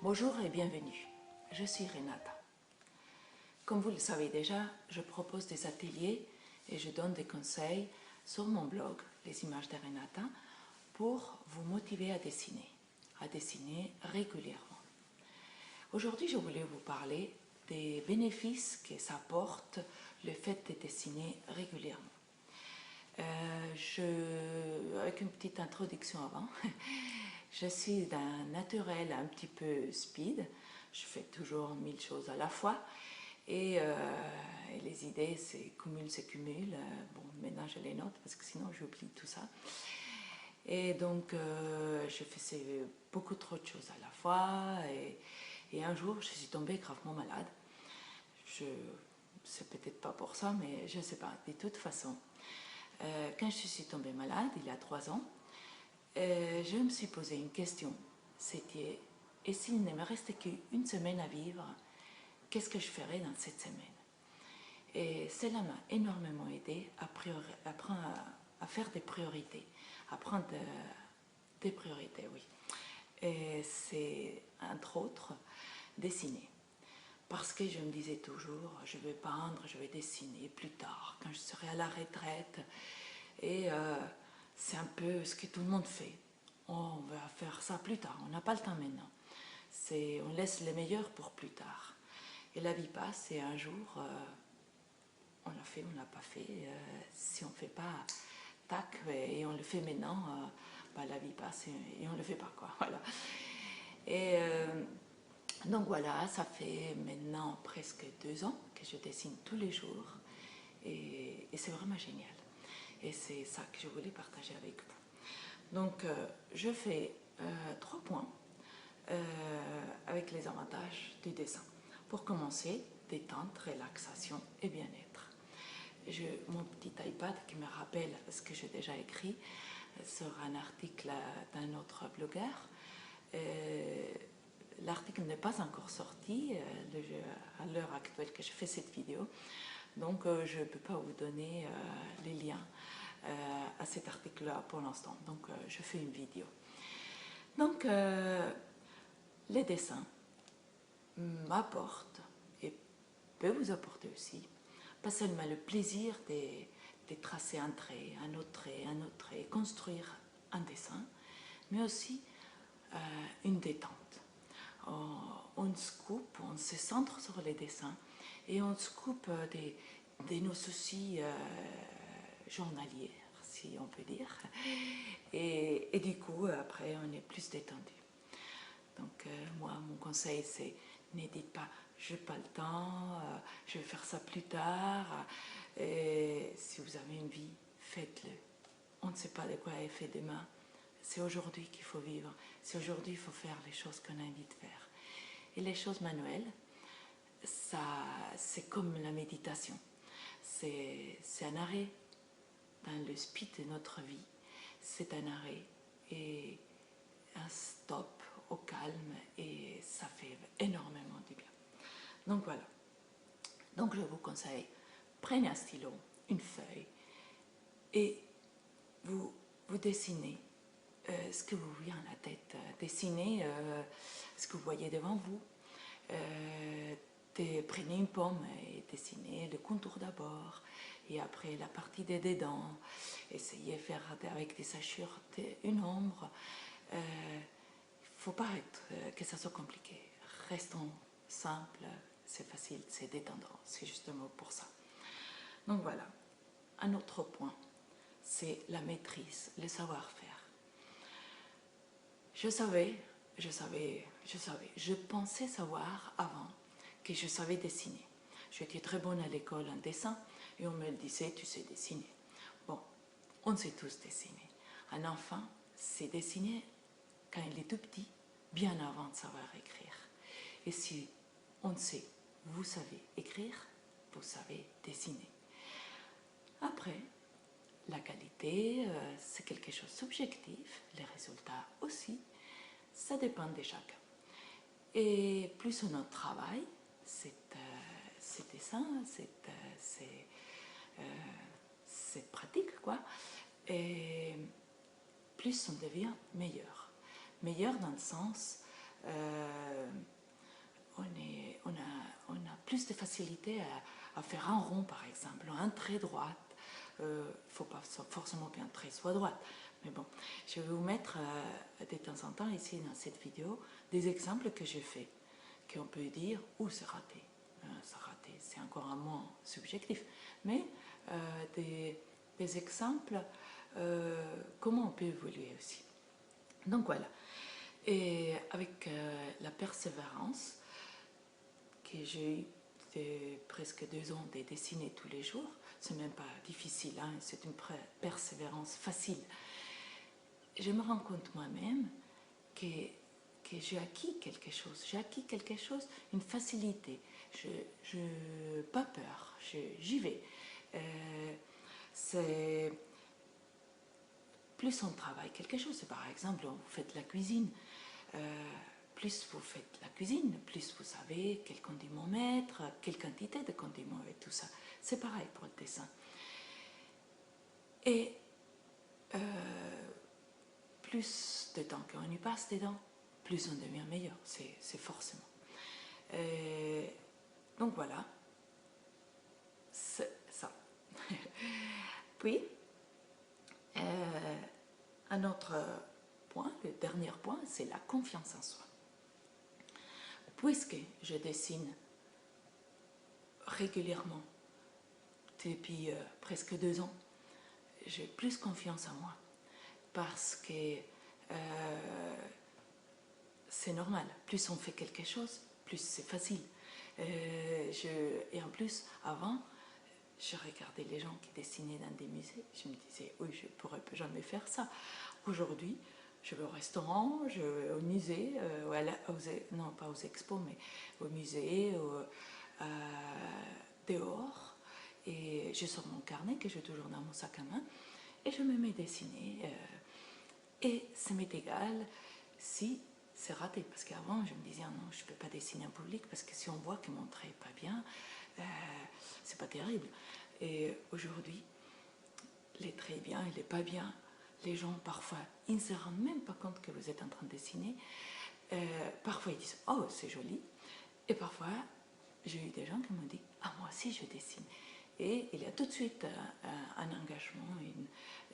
Bonjour et bienvenue, je suis Renata. Comme vous le savez déjà, je propose des ateliers et je donne des conseils sur mon blog, Les images de Renata, pour vous motiver à dessiner régulièrement. Aujourd'hui, je voulais vous parler des bénéfices que ça apporte le fait de dessiner régulièrement. Avec une petite introduction avant, je suis d'un naturel un petit peu speed, je fais toujours 1000 choses à la fois et les idées se cumulent. Bon, maintenant je les note parce que sinon j'oublie tout ça. Et donc je faisais beaucoup trop de choses à la fois et un jour je suis tombée gravement malade. C'est peut-être pas pour ça, mais je ne sais pas. De toute façon, quand je suis tombée malade, il y a 3 ans, je me suis posé une question. C'était, et s'il ne me restait qu'une semaine à vivre, qu'est-ce que je ferais dans cette semaine? Et cela m'a énormément aidé à faire des priorités, à prendre des priorités, oui. Et c'est, entre autres, dessiner. Parce que je me disais toujours, je vais peindre, je vais dessiner plus tard, quand je serai à la retraite. Et c'est un peu ce que tout le monde fait. On va faire ça plus tard, on n'a pas le temps maintenant. On laisse les meilleurs pour plus tard. Et la vie passe et un jour, on l'a fait, on ne l'a pas fait. Si on ne fait pas, tac, et on le fait maintenant, la vie passe et on ne le fait pas, quoi. Voilà. Et donc voilà, ça fait maintenant presque 2 ans que je dessine tous les jours et c'est vraiment génial. Et c'est ça que je voulais partager avec vous. Donc je fais 3 points avec les avantages du dessin. Pour commencer, détente, relaxation et bien-être. Mon petit iPad qui me rappelle ce que j'ai déjà écrit sur un article d'un autre blogueur. L'article n'est pas encore sorti à l'heure actuelle que je fais cette vidéo, donc je ne peux pas vous donner les liens à cet article-là pour l'instant, donc je fais une vidéo. Donc les dessins m'apportent et peuvent vous apporter aussi, pas seulement le plaisir de tracer un trait, un autre trait, un autre trait, construire un dessin, mais aussi une détente. On se coupe, on se centre sur les dessins et on se coupe de nos soucis journaliers, si on peut dire. Et du coup, après, on est plus détendu. Donc moi, mon conseil, c'est n'hésitez pas, je n'ai pas le temps, je vais faire ça plus tard. Et si vous avez une vie, faites-le. On ne sait pas de quoi est fait demain. C'est aujourd'hui qu'il faut vivre. C'est aujourd'hui qu'il faut faire les choses qu'on a envie de faire. Et les choses manuelles, c'est comme la méditation. C'est un arrêt dans le speed de notre vie. C'est un arrêt et un stop au calme et ça fait énormément du bien. Donc voilà. Donc je vous conseille, prenez un stylo, une feuille et vous dessinez ce que vous voyez en la tête. Dessinez ce que vous voyez devant vous. Prenez une pomme et dessinez le contour d'abord et après la partie des dents. Essayez de faire avec des hachures une ombre. Il ne faut pas que ça soit compliqué. Restons simples, c'est facile, c'est détendant, c'est justement pour ça. Donc voilà, un autre point, c'est la maîtrise, le savoir-faire. Je pensais savoir avant que je savais dessiner. J'étais très bonne à l'école en dessin et on me disait, tu sais dessiner. Bon, on sait tous dessiner. Un enfant sait dessiner quand il est tout petit, bien avant de savoir écrire. Et si on sait, vous savez écrire, vous savez dessiner. Après, la qualité, c'est quelque chose de subjectif, les résultats aussi, ça dépend de chacun. Et plus on travaille, cette dessin, cette pratique, quoi, et plus on devient meilleur. Meilleur dans le sens on a plus de facilité à faire un rond, par exemple, un trait droit. Il ne faut pas forcément qu'un trait soit droit. Mais bon, je vais vous mettre de temps en temps ici dans cette vidéo des exemples que j'ai faits, qu'on peut dire « ou c'est raté ». C'est raté, c'est encore un mot subjectif. Mais des exemples, comment on peut évoluer aussi. Donc voilà. Et avec la persévérance que j'ai eu presque 2 ans de dessiner tous les jours, c'est même pas difficile, hein, c'est une persévérance facile. Je me rends compte moi-même que j'ai acquis quelque chose, une facilité. Je n'ai pas peur, j'y vais. C'est plus on travaille quelque chose, par exemple, vous faites la cuisine. Plus vous faites la cuisine, plus vous savez quel condiment mettre, quelle quantité de condiments et tout ça. C'est pareil pour le dessin. Et plus de temps qu'on y passe dedans, plus on devient meilleur, c'est forcément. Donc voilà, c'est ça. Puis, un autre point, le dernier point, c'est la confiance en soi. Puisque je dessine régulièrement depuis presque 2 ans, j'ai plus confiance en moi parce que c'est normal. Plus on fait quelque chose, plus c'est facile. Et en plus, avant, je regardais les gens qui dessinaient dans des musées. Je me disais, oui, je ne pourrais jamais faire ça. Aujourd'hui, je vais au restaurant, je vais au musée, non pas aux expos, mais au musée, dehors, et je sors mon carnet que j'ai toujours dans mon sac à main, et je me mets à dessiner. Et ça m'est égal si c'est raté, parce qu'avant je me disais, ah non, je ne peux pas dessiner en public, parce que si on voit que mon trait n'est pas bien, c'est pas terrible. Et aujourd'hui, les traits bien et les pas bien, les gens parfois, ils ne se rendent même pas compte que vous êtes en train de dessiner. Parfois ils disent, oh c'est joli, et parfois j'ai eu des gens qui m'ont dit, ah moi aussi je dessine. Et il y a tout de suite un engagement,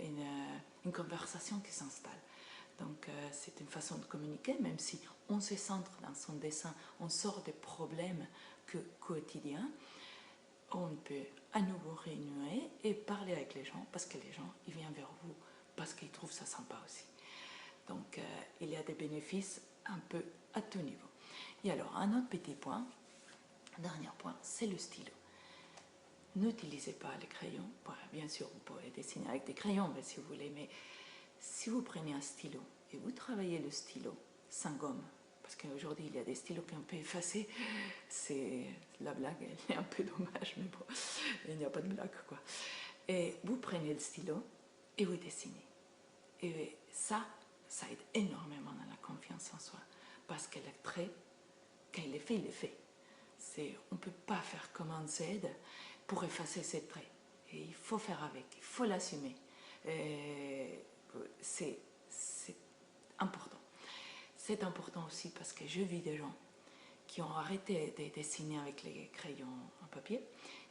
une conversation qui s'installe. Donc c'est une façon de communiquer, même si on se centre dans son dessin, on sort des problèmes quotidiens, on peut à nouveau réunir et parler avec les gens, parce que les gens, ils viennent vers vous, parce qu'ils trouvent ça sympa aussi. Donc il y a des bénéfices un peu à tout niveau. Et alors, un autre petit point, dernier point, c'est le stylo. N'utilisez pas les crayons. Bon, bien sûr, vous pouvez dessiner avec des crayons, mais si vous voulez, mais si vous prenez un stylo et vous travaillez le stylo sans gomme, parce qu'aujourd'hui il y a des stylos qu'on peut effacer, c'est la blague, elle est un peu dommage, mais bon, il n'y a pas de blague quoi. Et vous prenez le stylo et vous dessinez. Et ça aide énormément dans la confiance en soi, parce que le trait, quand il est fait, il est fait. On ne peut pas faire comme un Z pour effacer ces traits. Et il faut faire avec, il faut l'assumer. C'est important. C'est important aussi parce que je vis des gens qui ont arrêté de dessiner avec les crayons en papier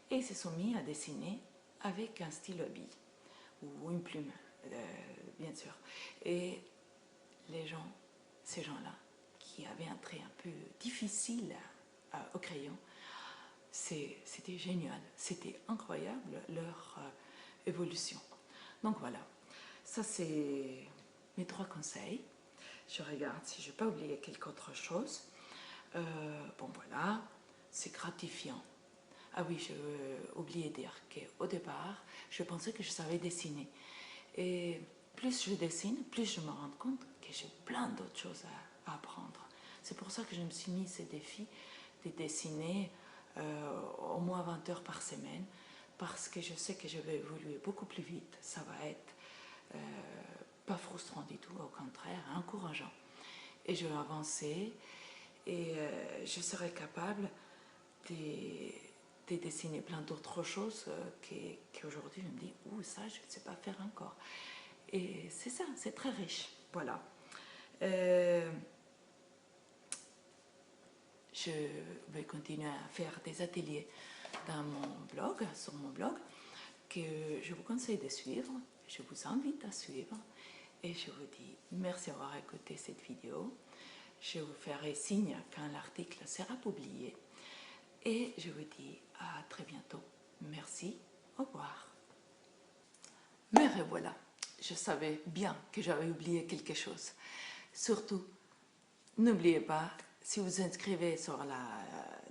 et se sont mis à dessiner avec un stylo à billes ou une plume, bien sûr. Et les gens, ces gens-là, qui avaient un trait un peu difficile au crayon, c'était génial, c'était incroyable leur évolution. Donc voilà, ça c'est mes 3 conseils. Je regarde si je n'ai pas oublié quelque autre chose. Bon voilà, c'est gratifiant. Ah oui, j'ai oublié de dire qu'au départ, je pensais que je savais dessiner. Et plus je dessine, plus je me rends compte que j'ai plein d'autres choses à apprendre. C'est pour ça que je me suis mis ce défi de dessiner au moins 20 heures par semaine, parce que je sais que je vais évoluer beaucoup plus vite. Ça va être pas frustrant du tout, au contraire, encourageant. Et je vais avancer et je serai capable de dessiner plein d'autres choses qu'aujourd'hui je me dis, ouh, ça je ne sais pas faire encore. Et c'est ça, c'est très riche. Voilà. je vais continuer à faire des ateliers dans mon blog, sur mon blog, que je vous conseille de suivre. Je vous invite à suivre et je vous dis merci d'avoir écouté cette vidéo. Je vous ferai signe quand l'article sera publié et je vous dis à très bientôt. Merci, au revoir. Mais revoilà, je savais bien que j'avais oublié quelque chose. Surtout, n'oubliez pas, si vous vous inscrivez sur la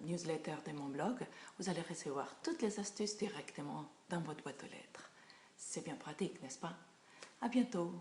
newsletter de mon blog, vous allez recevoir toutes les astuces directement dans votre boîte aux lettres. C'est bien pratique, n'est-ce pas? À bientôt!